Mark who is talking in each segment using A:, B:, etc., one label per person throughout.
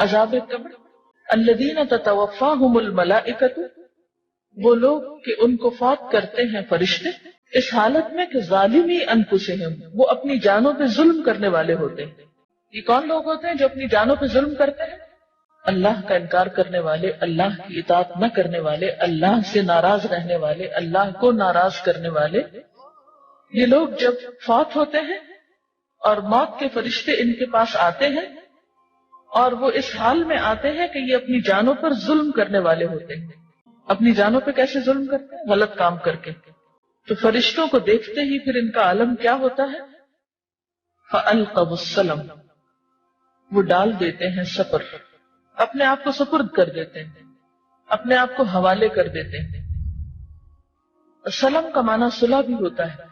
A: عذاب قبر، الذین تتوفاہم الملائکۃ، وہ لوگ کہ ان کو فوت کرتے ہیں فرشتے، اس حالت میں کہ ظالمی انفسہم، وہ اپنی جانوں پہ ظلم کرنے والے ہوتے ہیں۔ یہ کون لوگ ہوتے ہیں جو اپنی جانوں پہ ظلم کرتے ہیں؟ اللہ کا انکار کرنے والے، اللہ کی اطاعت نہ کرنے والے، اللہ سے ناراض رہنے والے، اللہ کو ناراض کرنے والے۔ یہ لوگ جب فوت ہوتے ہیں اور موت کے فرشتے ان کے پاس آتے ہیں اور وہ اس حال میں آتے ہیں کہ یہ اپنی جانوں پر ظلم کرنے والے ہوتے ہیں۔ اپنی جانوں پہ کیسے ظلم کرتے ہیں؟ غلط کام کر کے۔ تو فرشتوں کو دیکھتے ہی پھر ان کا عالم کیا ہوتا ہے؟ فَأَلْقَوُا السَّلَمَ، وہ ڈال دیتے ہیں سپر، اپنے آپ کو سپرد کر دیتے ہیں، اپنے آپ کو حوالے کر دیتے ہیں۔ سلم کا معنی صلح بھی ہوتا ہے،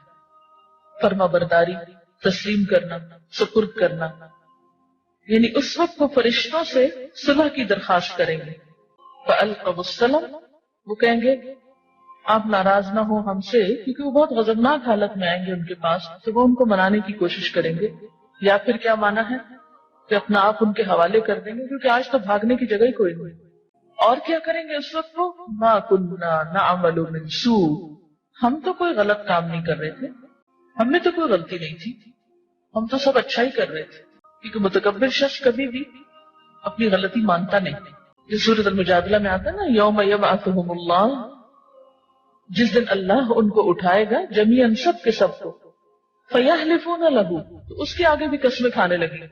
A: فرما برداری، تسلیم کرنا، سپرد کرنا، یعنی اس وقت وہ فرشتوں سے صلح کی درخواست کریں گے۔ فَأَلْقَوُا السَّلَمَ، وہ کہیں گے آپ ناراض نہ ہو ہم سے، کیونکہ وہ بہت غضبناک حالت میں آئیں گے ان کے پاس، تو وہ ان کو منانے کی کوشش کریں گے، یا پھر کیا معنی ہے کہ اپنا آپ ان کے حوالے کر دیں گے، کیونکہ آج تو بھاگنے کی جگہ ہی کوئی نہیں۔ اور کیا کریں گے اس وقت وہ؟ مَا كُنَّا نَعْمَلُ مِن سُوءٍ، ہم تو کوئی غلط کام نہیں کر رہے تھے، ہم میں تو کوئی غلطی نہیں تھی، ہم تو سب اچھا ہی کر رہے تھے۔ کیونکہ متکبر شخص کبھی بھی اپنی غلطی مانتا نہیں۔ جس سورۃ المجادلہ میں آتا ہے نا، یوم یبعثہم اللہ، جس دن اللہ ان کو اٹھائے گا جمیعاً سب کے سب کو، فیحلفون لہ، تو اس کے آگے بھی قسمیں کھانے لگیں،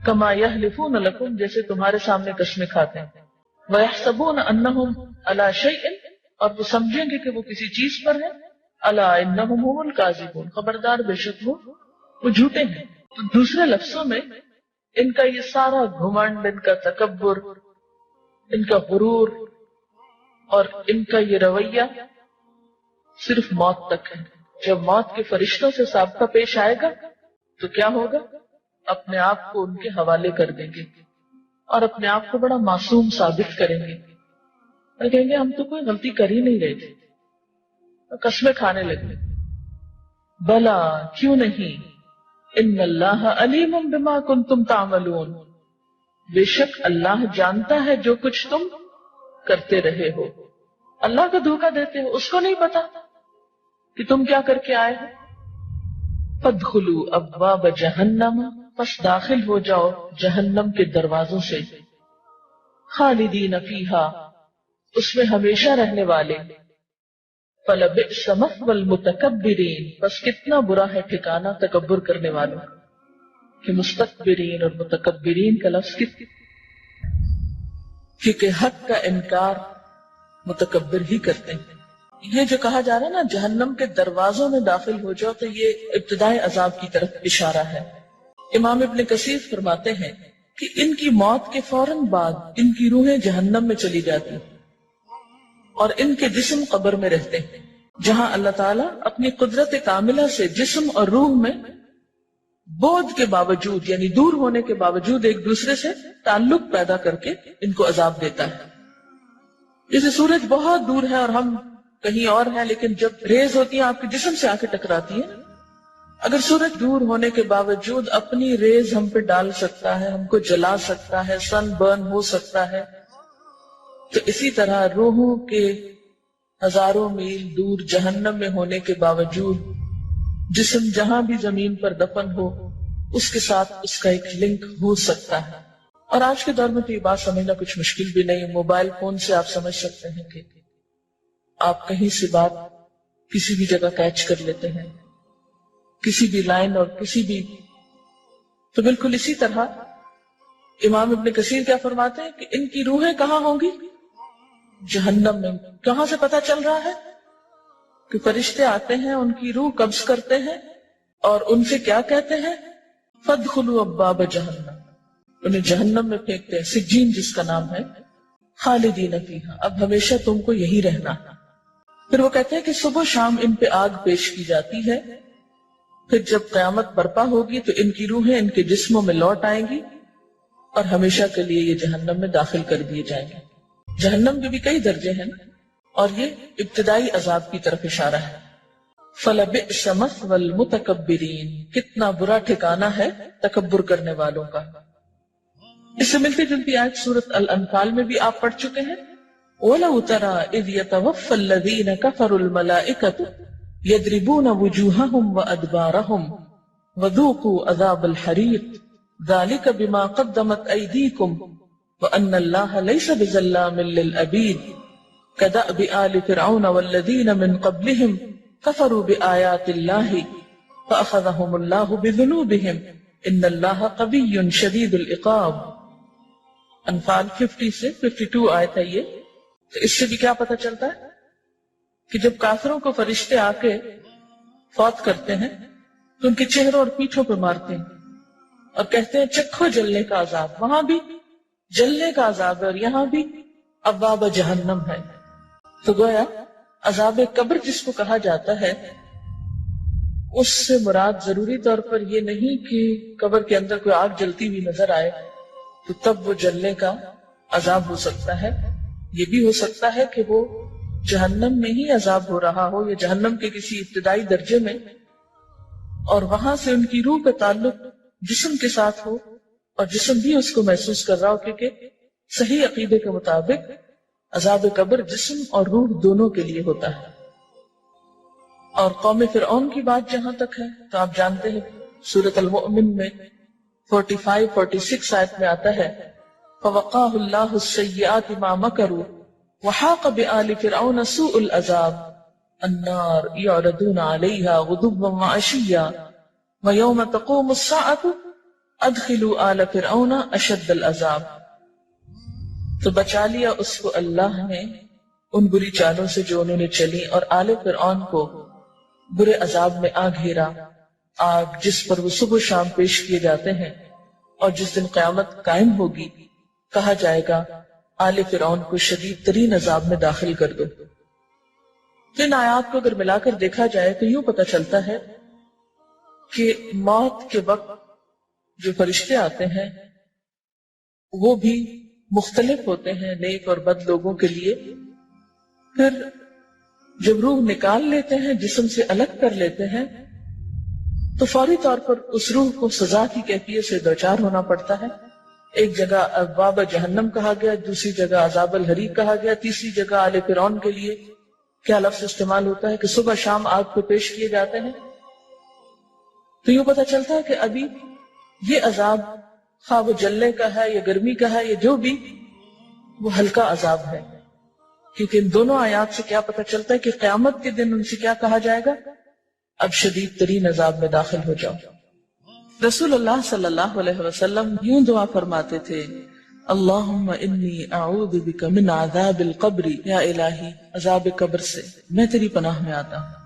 A: کما یحلفون لکم، جیسے تمہارے سامنے قسمیں کھاتے ہیں، ویحسبون انہم علی شیء، اور وہ سمجھیں گے کہ وہ کسی چیز پر ہیں، الا انہم هم الکاذبون، خبردار بے شک وہ جھوٹے ہیں۔ تو دوسرے لفظوں میں ان کا یہ سارا گھمنڈ، ان کا تکبر، ان کا غرور اور ان کا یہ رویہ صرف موت تک ہے۔ جب موت کے فرشتوں سے سابقہ پیش آئے گا تو کیا ہوگا؟ اپنے آپ کو ان کے حوالے کر دیں گے اور اپنے آپ کو بڑا معصوم ثابت کریں گے اور کہیں گے ہم تو کوئی غلطی کر ہی نہیں رہے تھے، قسمیں کھانے لگے۔ بلا، کیوں نہیں، ان اللہ علیم بما کنتم تعملون، بے شک اللہ جانتا ہے جو کچھ تم کرتے رہے ہو۔ اللہ کو دھوکہ دیتے ہو، اس کو نہیں پتا کہ تم کیا کر کے آئے ہو۔ فادخلوا ابواب جہنم، پس داخل ہو جاؤ جہنم کے دروازوں سے، خالدین فیہا، اس میں ہمیشہ رہنے والے، فلبئس مثوی المتکبرین، پس کتنا برا ہے ٹھکانہ تکبر کرنے والوں کا۔ کہ مستکبرین اور متکبرین کا لفظ کیونکہ حق کا انکار متکبر ہی کرتے ہیں۔ یہ جو کہا جا رہا ہے نا جہنم کے دروازوں میں داخل ہو جاؤ، تو یہ ابتدائی عذاب کی طرف اشارہ ہے۔ امام ابن کثیر فرماتے ہیں کہ ان کی موت کے فوراً بعد ان کی روحیں جہنم میں چلی جاتی اور ان کے جسم قبر میں رہتے ہیں، جہاں اللہ تعالیٰ اپنی قدرت کاملہ سے جسم اور روح میں بعد کے باوجود، یعنی دور ہونے کے باوجود ایک دوسرے سے تعلق پیدا کر کے ان کو عذاب دیتا ہے۔ جیسے سورج بہت دور ہے اور ہم کہیں اور ہیں، لیکن جب ریز ہوتی ہیں آپ کے جسم سے آ کے ٹکراتی ہیں، اگر سورج دور ہونے کے باوجود اپنی ریز ہم پہ ڈال سکتا ہے، ہم کو جلا سکتا ہے، سن برن ہو سکتا ہے، تو اسی طرح روحوں کے ہزاروں میل دور جہنم میں ہونے کے باوجود جسم جہاں بھی زمین پر دفن ہو اس کے ساتھ اس کا ایک لنک ہو سکتا ہے۔ اور آج کے دور میں تو یہ بات سمجھنا کچھ مشکل بھی نہیں، موبائل فون سے آپ سمجھ سکتے ہیں کہ آپ کہیں سے بات کسی بھی جگہ کیچ کر لیتے ہیں، کسی بھی لائن اور کسی بھی۔ تو بالکل اسی طرح امام ابن کثیر کیا فرماتے ہیں کہ ان کی روحیں کہاں ہوں گی؟ جہنم میں۔ کہاں سے پتا چل رہا ہے؟ کہ فرشتے آتے ہیں، ان کی روح قبض کرتے ہیں اور ان سے کیا کہتے ہیں؟ فادخلوا ابواب جہنم، انہیں جہنم میں پھینکتے ہیں، سجین جس کا نام ہے، خالدین فیہا، اب ہمیشہ تم کو یہی رہنا۔ پھر وہ کہتے ہیں کہ صبح شام ان پہ آگ پیش کی جاتی ہے، پھر جب قیامت برپا ہوگی تو ان کی روحیں ان کے جسموں میں لوٹ آئیں گی اور ہمیشہ کے لیے یہ جہنم میں داخل کر دیے جائیں گے۔ جہنم کے بھی کئی درجے ہیں اور یہ ابتدائی عذاب کی طرف اشارہ ہے۔ فَلَبِئْسَ مَثْوَى الْمُتَكَبِّرِينَ، کتنا برا ٹھکانہ ہے تکبر کرنے والوں کا۔ اس سے ملتی جلتی آیت سورۃ الانفال میں بھی آپ پڑھ چکے ہیں، وَلَوْ تَرَى إِذْ يَتَوَفَّى الَّذِينَ كَفَرُوا الْمَلَائِكَةُ يَضْرِبُونَ وُجُوهَهُمْ وَأَدْبَارَهُمْ وَذُوقُوا عَذَابَ الْحَرِيقِ ذَلِكَ بِمَا قَدَّمَتْ أَيْدِيكُمْ وَأَنَّ اللَّهَ لَيْسَ بِظَلَّامٍ لِّلْعَبِيدِ كَدَأْبِ آلِ فِرْعَوْنَ وَالَّذِينَ مِن قَبْلِهِمْ كَفَرُوا بِآيَاتِ اللَّهِ فَأَخَذَهُمُ اللَّهُ بِذُنُوبِهِمْ إِنَّ اللَّهَ قَوِيٌّ شَدِيدُ الْعِقَابِ۔ انفال 50 سے 52 آیت ہے یہ۔ تو اس سے بھی کیا پتہ چلتا ہے کہ جب کافروں کو فرشتے آ کے فوت کرتے ہیں تو ان کے چہروں اور پیٹھوں پہ مارتے ہیں اور کہتے ہیں چکھو جلنے کا عذاب۔ وہاں بھی جلنے کا عذاب ہے اور یہاں بھی ابواب جہنم ہے۔ تو گویا عذاب قبر جس کو کہا جاتا ہے اس سے مراد ضروری طور پر یہ نہیں کہ قبر کے اندر کوئی آگ جلتی ہوئی نظر آئے تو تب وہ جلنے کا عذاب ہو سکتا ہے۔ یہ بھی ہو سکتا ہے کہ وہ جہنم میں ہی عذاب ہو رہا ہو یا جہنم کے کسی ابتدائی درجے میں، اور وہاں سے ان کی روح کا تعلق جسم کے ساتھ ہو اور جسم بھی اس کو محسوس کر رہا ہو، کیونکہ صحیح عقیدے کے مطابق عذاب قبر جسم اور روح دونوں کے لیے ہوتا ہے۔ اور قوم فرعون کی بات جہاں تک ہے تو آپ جانتے ہیں سورۃ المؤمن میں 45-46 آیت میں آتا ہے فَوَقَاهُ اللَّهُ السَّيِّئَاتِ مَا مَكَرُوا وَحَاقَ بِآلِ فِرْعَوْنَ سُوءُ الْعَذَابِ النَّارُ يُعْرَضُونَ عَلَيْهَا غُدُوًّا وَعَشِيًّا وَيَوْمَ تَقُومُ السَّاعَةُ أَدْخِلُوا آلَ فِرْعَوْنَ أَشَدَّ الْعَذَابِ۔ تو بچا لیا اس کو اللہ نے ان بری چالوں سے جو انہوں نے چلی، اور آل فرعون کو برے عذاب میں آ گھیرا، آگ جس پر وہ صبح شام پیش کیے جاتے ہیں، اور جس دن قیامت قائم ہوگی کہا جائے گا آل فرعون کو شدید ترین عذاب میں داخل کر دو۔ ان آیات کو اگر ملا کر دیکھا جائے تو یوں پتہ چلتا ہے کہ موت کے وقت جو فرشتے آتے ہیں وہ بھی مختلف ہوتے ہیں نیک اور بد لوگوں کے لیے۔ پھر جب روح نکال لیتے ہیں، جسم سے الگ کر لیتے ہیں، تو فوری طور پر اس روح کو سزا کی کیفیت سے دوچار ہونا پڑتا ہے۔ ایک جگہ ابواب جہنم کہا گیا، دوسری جگہ عذاب الحریق کہا گیا، تیسری جگہ آل فرعون کے لیے کیا لفظ استعمال ہوتا ہے کہ صبح شام آگ پہ پیش کیے جاتے ہیں۔ تو یوں پتہ چلتا ہے کہ ابھی یہ عذاب خواہ وہ جلنے کا ہے یا گرمی کا ہے یا جو بھی، وہ ہلکا عذاب ہے، کیونکہ ان دونوں آیات سے کیا پتہ چلتا ہے کہ قیامت کے دن ان سے کیا کہا جائے گا، اب شدید ترین عذاب میں داخل ہو جاؤ۔ رسول اللہ صلی اللہ علیہ وسلم یوں دعا فرماتے تھے اللہم انی اعوذ بک من عذاب القبر، یا الہی عذاب قبر سے میں تیری پناہ میں آتا ہوں۔